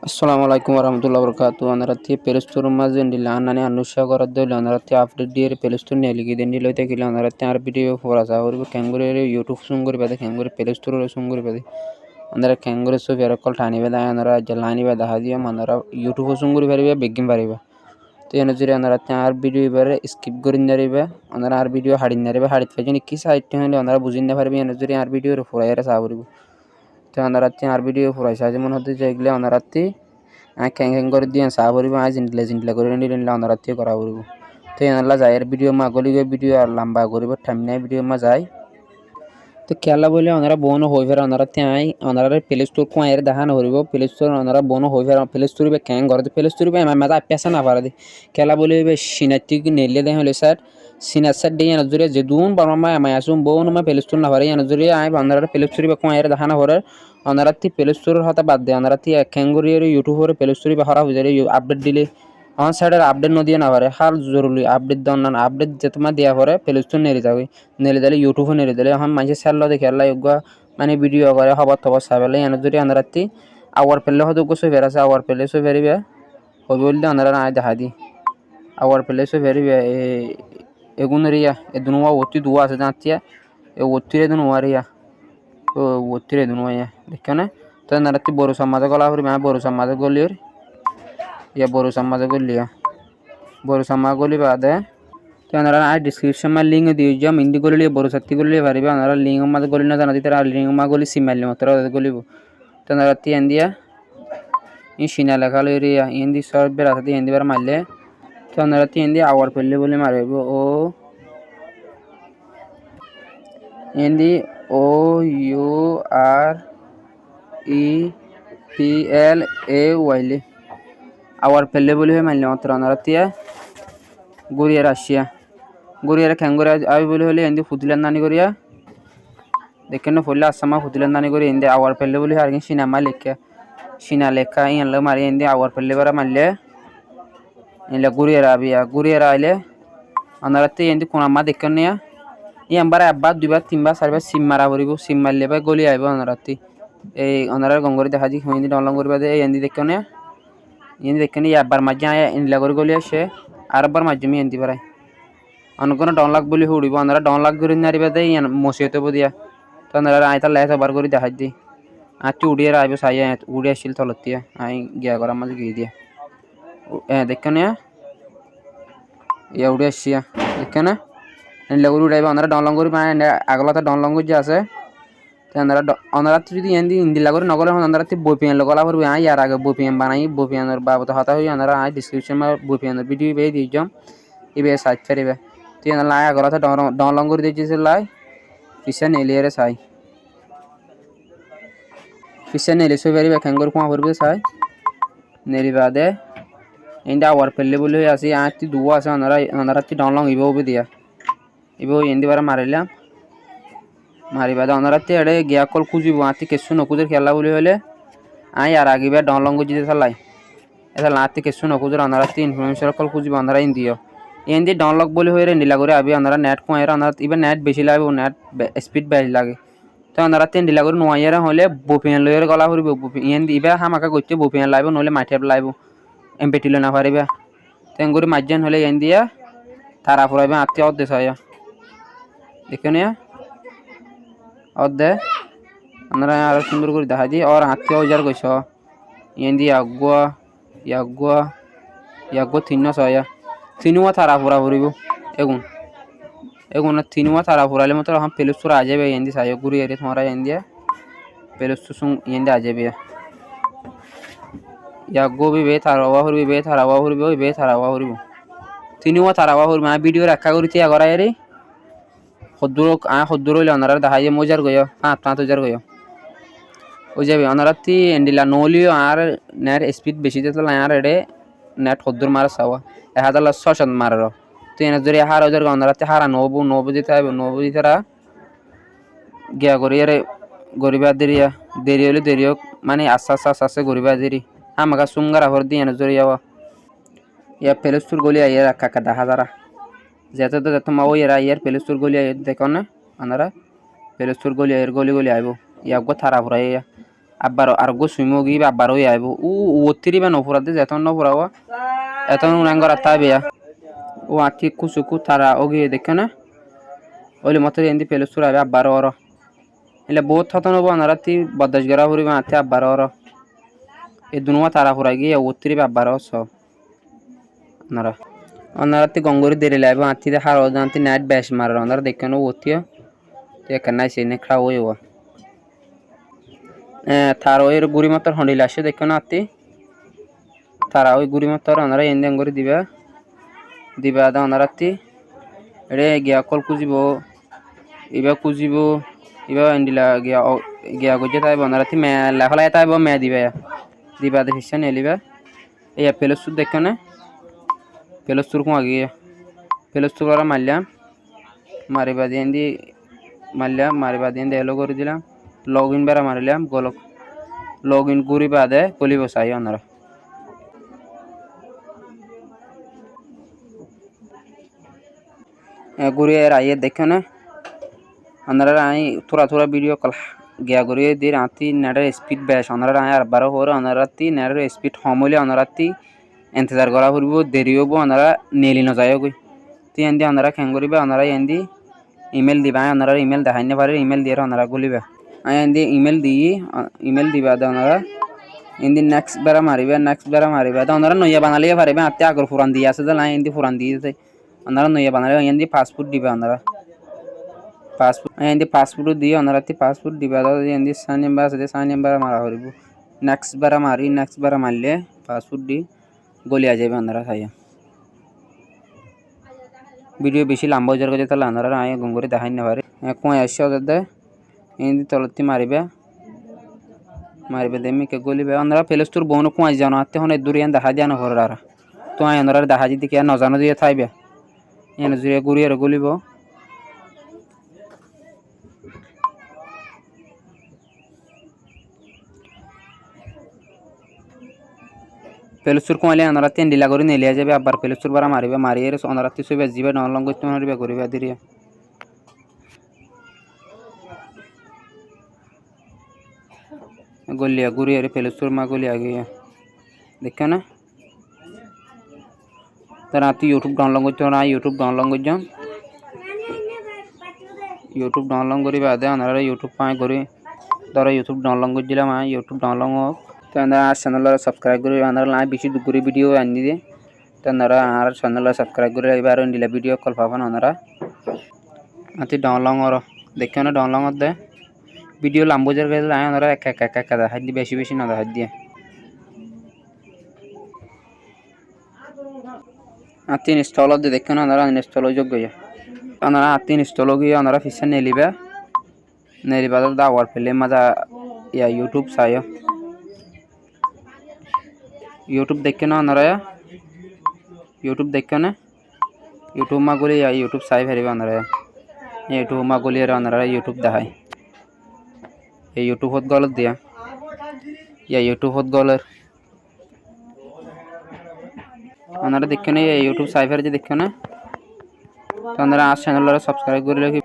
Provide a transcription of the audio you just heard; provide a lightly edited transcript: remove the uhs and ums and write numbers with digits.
Assalamualaikum warahmatullahi wabarakatuh. Anarati pelestur mazin di lanane anusha goraddo anarati update di pelestur neligi dendi loite kila anarati video forasa ori kangure YouTube sunguri bade kangure pelestur sunguri bade andara kangure so verakol tani bada anara jalani bada hadiya manara YouTube sunguri bariba begin bariba to enajuri anarati video bare skip gorindari ba anara video hadindari ba hadit fajini kisa itte hande anara bujinda parbi enajuri video forayara saburibu to anarati video foraisa jemon hote jegle anarati keng করে দিয়ে সাবরিব আজ ইন্টেলিজেন্টলা করে নিলেন অনারাতে করা বলবো তো এনালা যায় video মা গলিগে ভিডিও আর লম্বা করিব টাইমনে ভিডিও মা যায় তো খেলা বলে ওনারা বোন হই ফের ওনারাতে আই ওনারা প্লে স্টোর কো এর দেখানো হরিব প্লে স্টোর ওনারা বোন হই ফের প্লে স্টোর বে ক্যাং করে প্লে স্টোর বে মা পেছা না পারে খেলা বলে বে সিনাতি নেলে দেহ হলে স্যার সিনাসার ডে নজরে যে দুন বারমা মা আসুম বোন মা প্লে স্টোর না পারে নজরে আই ওনারা প্লে স্টোর বে কো এর দেখানো হরে অনারাতি প্লে স্টোরের হাতে বাদ দেয় অনারাতি ক্যাঙ্গুরিয়ার ইউটিউবের প্লে স্টোরে বাহারা হয়ে যায় আপডেট দিলে অন সাইডের আপডেট ন দিয়ে না পারে হার জরুরি আপডেট দাও না আপডেট যে তোমার দেওয়া পরে প্লে স্টোর নেড়ে যাবে নেড়ে দিলে ইউটিউবে নেড়ে দিলে এখন মাঝে স্যারলো দেখে আল্লাহ মানে ভিডিও করে খবর খবর সাবেলে এনে যদি অনারাতি আওয়ার পেলে হয়তো গোসো ফেরাছে আওয়ার পেলে সো ফেরিবে হবে বললে ওনারা না দেখা দি আওয়ার পেলে সো ফেরিবে এগুন রিয়া এ দুনুয়া অতি দুয়া আছে জানতিয়া এ অতিরে দুনুয়া রিয়া তো অতিরে দুনুয়া দেখো না তো নারাতি বড় সমাজে গলা হরি মা বড় সমাজে গলির ইয়া বড় সমাজে গলিয়া বড় সমাজ গলি বাদে তো নারা আই ডেসক্রিপশন মা লিংক দিও যাম ইন্দি গলি বড় শক্তি গলি পারিবা নারা লিংক মা গলি না জানা দিতে লিংক মা গলি সিমাইল মাত্র গলিব তো নারাতি এন্দিয়া ই সিনা লেখা লইরিয়া ইন্দি সব বের আছে ইন্দি বার মারলে তো নারাতি এন্দি আওয়ার পেলে বলে মারিব ও এন্দি ও ইউ আর EPLAY আওয়ার পেলে বলে মানলে মাত্র অনারাতিয়া গড়িয়া রাশিয়া গড়িয়ার খ্যাঙ্গরে আই বলে হলে এন্দি ফুতিলান নানি করিয়া দেখেন ফলে আসামা ফুতিলান নানি করি এন্দি আওয়ার পেলে বলে আর কি সিনেমা লেখা সিনা লেখা ইয়ানলে মারি এন্দি আওয়ার পেলে বারা মারলে এলে গড়িয়া আইলে অনারাতে এন্দি কোনামা দেখেন নিয়া ইয়াম্বার একবার দুইবার তিনবার চারবার সিম মারা পড়িব সিম মারলে বা গলি আইব অনারাতি এই অনারার গঙ্গরি দেখা দি হিন্দি ডাউনলোড করবা দে এন্দি দেখনে ইন্দি দেখনে একবার মাঝে আয় ইনলা করে গলি আসে আরেকবার মাঝে মি এন্দি পারাই অনকোন ডাউনলোড বলি হুড়িব অনারা ডাউনলোড করে নারিবা দে ইয়ান মসিয়তে বদিয়া তো অনারা আইতা লাইতা বার করে দেখা দি আচ্ছা উড়িয়ে আইব সাইয়া উড়িয়ে আসিল তলতিয়া আই গিয়া করা মাঝে গিয়ে দিয়া দেখনে ইয়া উড়িয়ে আসিয়া দেখনে ইনলা করে উড়াইবা অনারা ডাউনলোড করে মানে আগলাতে ডাউনলোড করে আছে অনারাতে যদি এন্দি ইন্দি লাগরে নগলে অনারাতে বপিয়ান লগলা করবে আই আর আগে বপিয়ান বানাই বপিয়ানের বাবদ হতা হই অনারা আই ডেসক্রিপশন মা বপিয়ানের ভিডিও বে দি জম ইবে সাইট ফেরিবে তুই অনারা আই আগলাতে ডাউনলোড করে দিয়েছিস লাই পিছন এলিয়ারে সাই পিছন এলি সো ফেরিবে খাঙ্গর কোয়া করবে সাই নেলি বাদে ইন্দা আওয়ার পেলে বলে আসি আতি দুয়া আছে অনারাতে ডাউনলোড ইবে দিয়া ইবে এন্দি বারা মারিলাম মারিবাদা অনারাতে এড়ে গিয়া কল খুঁজিব আতি কেসু নকুজের খেলা বলে হলে আই আর আগিবা ডাউনলোড করে দিতে চালাই এটা লাতি কেসু নকুজের অনারাতে ইনফরমেশন কল খুঁজিব অনারা ইন্দিও এন্দি ডাউনলোড বলে হয়ে নিলা করে আবি অনারা নেট কোয়ার অনারা ইবা নেট বেশি লাগে নেট স্পিড বেশি লাগে তো অনারাতে ইন্দিলা করে নোয়াইরা হলে বপিয়ান লয়ের গলা হরিব এন্দি ইবা হামাকা গইতে বপিয়ান লাইব নহলে মাইটেব লাইব এমপিটি লনা পারিবা তেঙ্গুরি মাজ্জান হলে এন্দিয়া তারা ফুরাইবে আতি অদ্দে ছায়া দেখুনিয়া অর্ধে আমরা আরো সুন্দর করে দেখা দিই আর হাতে ওজার কইছ এন্দি ইয়াগুয়া তিননো ছয়া তিনুয়া তারা পুরা ভরিব এগুন তিনুয়া তারা পুরালে মতো হাম পেলুসুরা আ যাবে এন্দি সাই গুরি এরে তোমরা এন্দিয়া পেলুসু সুং এন্দি আ যাবে ইয়াগো বে তারাওয়া ভরিব তিনুয়া তারাওয়া ভরিব মা ভিডিও রাখা করিতে আগরা এরে হদ্দুর হইলে অনারা দেখা যায় মজার গয় 5,000 গয় ওই যাবে অনারাতি এন্ডিলা নলিও আর নেট স্পিড বেশি দিতে আর এডে নেট হদ্দুর মারা সাওয়া 1,600 মারার তো এনে যদি 1,000 অনারাতি হারা নবু দিতে হবে নবু দিতারা গিয়া করি আরে গরিবা দেরি হলে দেরিও মানে আস্তে গরিবা দেরি আমাকা সুঙ্গারা ভর দিয়ে এনে যদি ইয়া পেলস্তুর গলি আইয়া কাকা দেখা যারা যেতে মা ওই ইয়ার পেলস্তুর গলি দেখো না আনারা পেলস্তুর গলি আইব ইয়াগো থারা ফুরাইয়া আবার আর গো সুইমো গি আবার ওই আইবো ও ওত্তিরি বা নফুরাতে যেতন নফুরাও এতন উনাঙ্গর আতাবিয়া ও আকি কুসুকু তারা ওগি দেখে না ওলি মতো এন্দি পেলুসুর আবে আবার ওর এলে বহুত হতন হবো আনারাতি বদাস গরা হরিবা আতে আবার ওর এই দুনুয়া তারা ফুরাই গিয়ে ওত্তিরি বা আবার স নারা অনারাতি গঙ্গরি দেরি লাইব আতি দে হার ওদান্তি নাইট ব্যাশ মার অনারা দেখে নো ওতিয়া তে কানাই সে নে খাও ওই তার ওই গুড়ি মাত্র হন্ডিল আসে দেখো না আতি তারা ওই গুড়ি মাত্র অনারা এন্দেন করে দিবা দা অনারাতি এড়ে গিয়া কল কুজিব ইবা এন্ডিলা গিয়া গজে তাই অনারাতি মে লাফলাই তাই মে দিবা দে হিসা নেলিবা এই পেলসুর দেখো না পেলসুর কো আগে পেলসুর ওরা মারিবা দিয়ে মারলাম মারিবা দিয়ে এলো করে দিলাম লগ ইন বেড়া মারলাম গোলক লগ ইন করি বাদে কলি বসাই ওনারা গুড়ি আইয়ে দেখে না ওনারা আই থোড়া ভিডিও কল গিয়া গুড়ি দিয়ে রাতি নেটের স্পিড বেশ ওনারা আই আর 12 হরে ওনারা তি নেটের স্পিড কম হইলে ওনারা তি ইন্তজার করা করব দেরি হবো ওনারা নেলি না যায় গই তি এন্দি ওনারা খেং করিবা ওনারা এন্দি ইমেল দিবা ওনারা ইমেল দেখাই না পারে ইমেল দিয়ে ওনারা গুলিবা আই এন্দি ইমেল দিবা দা ওনারা এন্দি নেক্সট বেরা মারিবা দা ওনারা নয়া বানালিয়ে পারিবা আতে আগর ফুরান দিয়ে আছে দা এন্দি ফুরান দিয়ে ওনারা নয়া বানালে এন্দি পাসপোর্ট দিবা ওনারা পাসপোর্ট এন্দি পাসপোর্ট দিয়ে ওনারা তি পাসপোর্ট দিবা দা এন্দি সাইন নাম্বার আছে সাইন নাম্বার মারা হরিব নেক্সট বেরা মারলে পাসপোর্ট দি গলিয়া যাবে ওনারা খাইয়া ভিডিও বেশি লম্বা হয়ে যাবে তাহলে ওনারা আয় গঙ্গরে দেখাই না পারে কোয় আসছে ওদের এন্দি তলতি মারিবা দেমি কে গলিবে ওনারা প্লেস্টোর বনো কোয় জানো আতে হনে দূরিয়ান দেখা দিয়া না হরারা তো আয় ওনারা দেখা দিতে কি না জানো দিয়ে থাইবে এনে জুরে গুরিয়ার গলিব প্লেস্টোর কোয়ালে ওনারা তিন ডিলা করে নেলিয়া যাবে আবার প্লেস্টোর বারা মারিবে মারিয়ে ওনারা তি সবে জিবে নলং করতে মারিবে করিবে দিরিয়া গলিয়া গুরিয়ার প্লেস্টোর মা গলিয়া গিয়া দেখো না তারা তি ইউটিউব ডাউনলোড করতে না ইউটিউব ডাউনলোড করছন ইউটিউব ডাউনলোড করি বাদে ওনারা ইউটিউব পায় করি ধরো ইউটিউব ডাউনলোড করে দিলাম ইউটিউব ডাউনলোড হোক তো ওনারা চ্যানেল সাবস্ক্রাইব করে ওনারা লাই বেশি দুপুরে ভিডিও আনি দিয়ে তো ওনারা আর চ্যানেল সাবস্ক্রাইব করে এবার দিলা ভিডিও কল পাবেন ওনারা আতি ডাউনলোড দেখো না ডাউনলোড দে ভিডিও লম্বা যার গেলে ওনারা এক দেখাই দিয়ে বেশি না দেখাই দিয়ে আতি ইনস্টল দিয়ে দেখো না ওনারা ইনস্টল যোগ্য ওনারা আতি ইনস্টল গিয়ে ওনারা ফিসা নেলিবা দা ওয়ারপ্লে মাজা ইয়া ইউটিউব সাইও ইউটিউব দেখে না ওনারা ইউটিউব দেখে না ইউটিউব মা গলি ইউটিউব সাই ফেরিবা ওনারা ইউটিউব মা গলি ওনারা ইউটিউব দেখায় এই ইউটিউব হত গলত দিয়া ইয়া ইউটিউব হত গলের ওনারা দেখে না ইউটিউব সাই ফেরি দেখে না তো ওনারা চ্যানেল সাবস্ক্রাইব করে রাখি